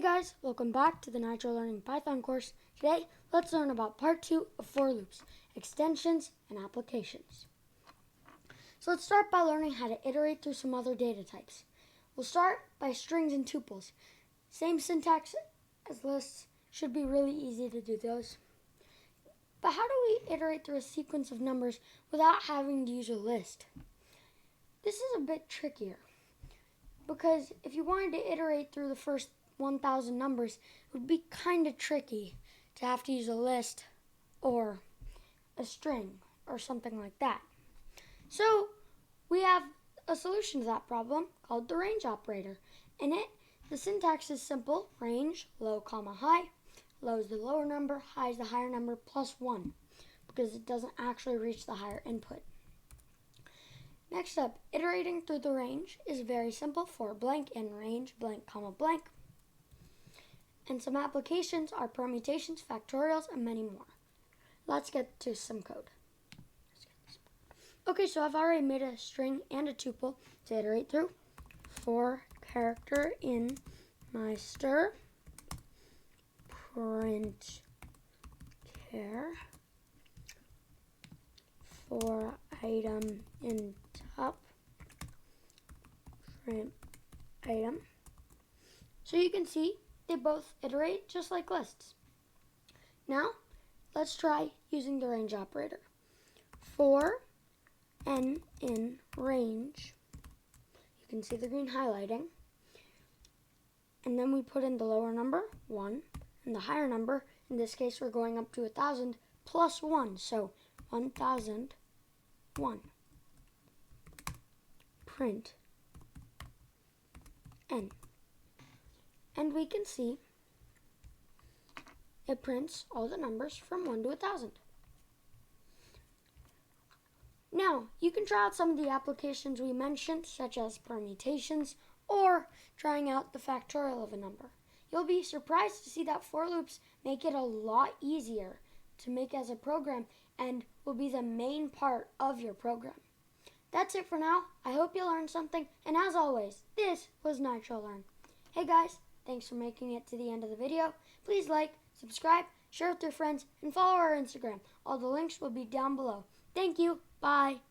guys, welcome back to the Nitro Learning Python course. Today, let's learn about part 2 of for loops, extensions and applications. So let's start by learning how to iterate through some other data types. We'll start by strings and tuples. Same syntax as lists, should be really easy to do those. But how do we iterate through a sequence of numbers without having to use a list? This is a bit trickier, because if you wanted to iterate through the first 1,000 numbers, it would be kind of tricky to have to use a list or a string or something like that. So we have a solution to that problem called the range operator. In it, the syntax is simple: range, low comma high. Low is the lower number, high is the higher number, plus 1, because it doesn't actually reach the higher input. Next up, iterating through the range is very simple. For blank in range, blank comma blank. And some applications are permutations, factorials, and many more. Let's get to some code. Okay, so I've already made a string and a tuple to iterate through. For character in my stir, print char. For item in top, print item. So you can see they both iterate just like lists. Now, let's try using the range operator. For n in range, you can see the green highlighting, and then we put in the lower number, 1, and the higher number, in this case we're going up to 1,000, plus 1, so 1,001. Print n. And we can see it prints all the numbers from 1 to 1,000. Now, you can try out some of the applications we mentioned, such as permutations, or trying out the factorial of a number. You'll be surprised to see that for loops make it a lot easier to make as a program and will be the main part of your program. That's it for now. I hope you learned something, and as always, this was Nitro Learn. Hey guys, thanks for making it to the end of the video. Please like, subscribe, share with your friends, and follow our Instagram. All the links will be down below. Thank you. Bye.